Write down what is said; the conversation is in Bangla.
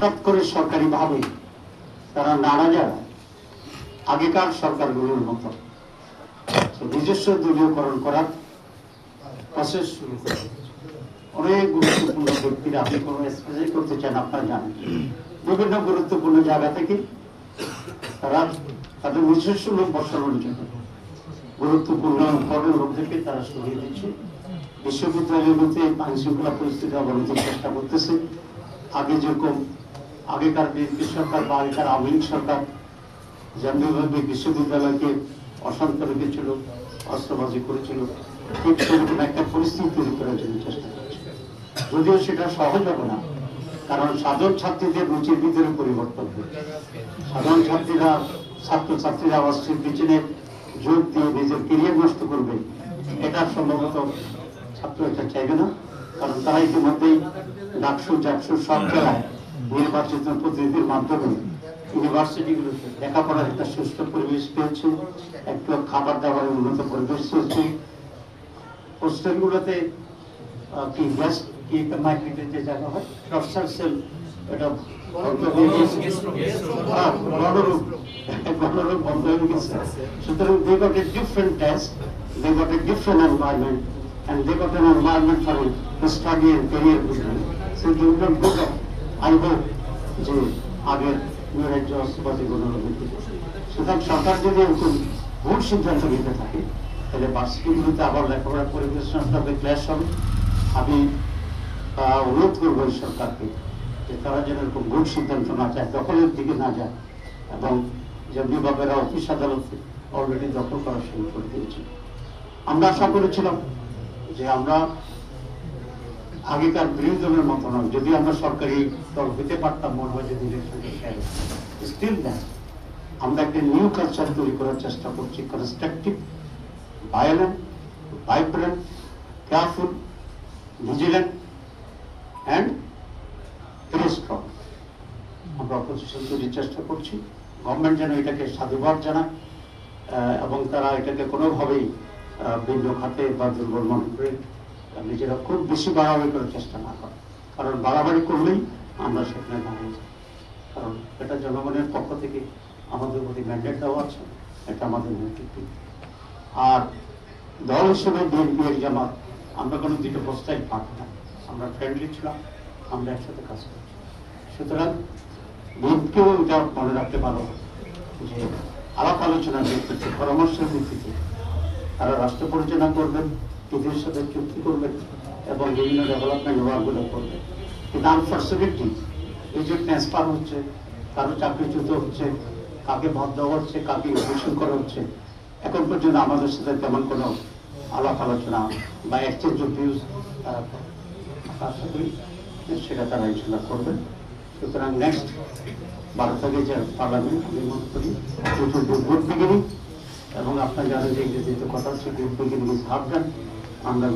হঠাৎ করে সরকারিভাবে তারা নানা যায় আগেকার সরকারগুলোর মতো নিজস্ব দলীয়করণ করার প্রসেস শুরু করে। অনেক গুরুত্বপূর্ণ ব্যক্তিরা, আপনি কোনো স্পেশাল করতে চান আপনারা জানেন, বিভিন্ন গুরুত্বপূর্ণ জায়গা থেকে তারা তাদের নিজস্ব লোক বসানোর জন্য গুরুত্বপূর্ণ পদের লোকদেরকে তারা সরিয়ে দিচ্ছে। বিশ্ববিদ্যালয়গুলোতে আইন শৃঙ্খলা পরিস্থিতি অবনতির চেষ্টা করতেছে। আগে যেরকম আগেকার বিএনপি সরকার বা আগেকার আওয়ামী লীগ সরকার যেমনিভাবে বিশ্ববিদ্যালয়কে অশান্ত রেখেছিল, অস্ত্রবাজি করেছিল, ঠিক সেরকম একটা পরিস্থিতি তৈরি করার জন্য চেষ্টা করছে। যদিও সেটা সহজ হবে না, কারণ সাধারণ ছাত্রীদের রুচির ভিতরে পরিবর্তন হচ্ছে। সাধারণ ছাত্রীরা ছাত্রছাত্রীরা অস্ত্রের পিছনে যোগ দিয়ে নিজের কেরিয়ার নষ্ট করবে, এটা সম্ভবত ছাত্র এটা চাইবে না। কারণ তারা ইতিমধ্যেই ডাকসু জাকসু সব জেলায় নির্বাচিত প্রতিনিধির মাধ্যমে ইউনিভার্সিটিগুলোতে লেখাপড়ার একটা সুস্থ পরিবেশ পেয়েছে, একটু খাবার দাবারের উন্নত পরিবেশ পেয়েছে। হোস্টেলগুলোতে কি গ্যাস কি একটা মাইগ্রেটের যে জায়গা হয় প্রফেসর সেল, এটা গণরোগ বন্ধ হয়ে গেছে। সুতরাং they got a different test, they got a different environment, and they got an environment for study and career building. So they will not go back. I hope যে আগের নৈরাজ্য অস্ত্রবাদী গণরোগের দিকে। সুতরাং সরকার যদি এরকম ভুল সিদ্ধান্ত নিতে থাকে তাহলে ভার্সিটিগুলোতে আবার লেখাপড়ার পরিবেশ নষ্ট হবে, ক্লাস হবে। আমি অনুরোধ করবো এই সরকারকে যে তারা যেন এরকম ভুল সিদ্ধান্ত না চায়, দখলের দিকে না যায়, এবং যে বিভাগেরা অফিস আদালতে অলরেডি দখল করা শুরু করে দিয়েছে। আমরা আশা করেছিলাম যে আমরা আগেকার বিরোধী দলের মতো নয়, যদি আমরা সরকারি দল হইতে পারতাম মনে হয় যদি স্টিল দেয় আমরা একটা নিউ কালচার তৈরি করার চেষ্টা করছি, constructive, violent, vibrant, careful, vigilant and very strong. আমরা অপোজিশন তৈরির চেষ্টা করছি। গভর্নমেন্ট যেন এটাকে সাধুবাদ জানায় এবং তারা এটাকে কোনোভাবেই ভিন্ন খাতে বা দুর্বল মনে করে নিজেরা খুব বেশি বাড়াবাড়ি করার চেষ্টা না করে। কারণ বাড়াবাড়ি করলেই আমরা সেখানে দাঁড়িয়ে যাই। কারণ এটা জনগণের পক্ষ থেকে আমাদের প্রতি ম্যান্ডেট দেওয়া আছে, এটা আমাদের নেতৃত্ব। আর দল হিসেবে বিএনপি এর জামাত আমরা কোনো দুটো প্রস্তাব পাবো না, আমরা ফ্রেন্ডলি ছিলাম, আমরা একসাথে কাজ করছি। সুতরাং বিএনপিও এটা মনে রাখতে পারো যে আলাপ আলোচনার ভিত্তিতে, পরামর্শের ভিত্তিতে তারা রাষ্ট্র পরিচালনা করবেন, এদের সাথে চুক্তি করবেন এবং বিভিন্ন ডেভেলপমেন্ট ওয়ার্কগুলো করবেন। কিন্তু আনফর্চুনেটলি এই যে ট্রান্সফার হচ্ছে, কারো চাকরিচ্যুত হচ্ছে, কাকে মত দেওয়া হচ্ছে, কাকে অভিযোগ করা হচ্ছে, এখন পর্যন্ত আমাদের সাথে তেমন কোনো আলাপ আলোচনা বা এক্সচেঞ্জ অফ ভিউজ তারা আশা করি সেটা তারা ইনশাল্লাহ করবেন। সুতরাং নেক্সট 12 তারিখে যে পার্লামেন্ট আমি মনে করি গুড বিগিনিং, এবং আপনার যারা যে ইংরেজিতে কথা হচ্ছে গুড বিগিনিং ইজ হাফ ডান। আমরা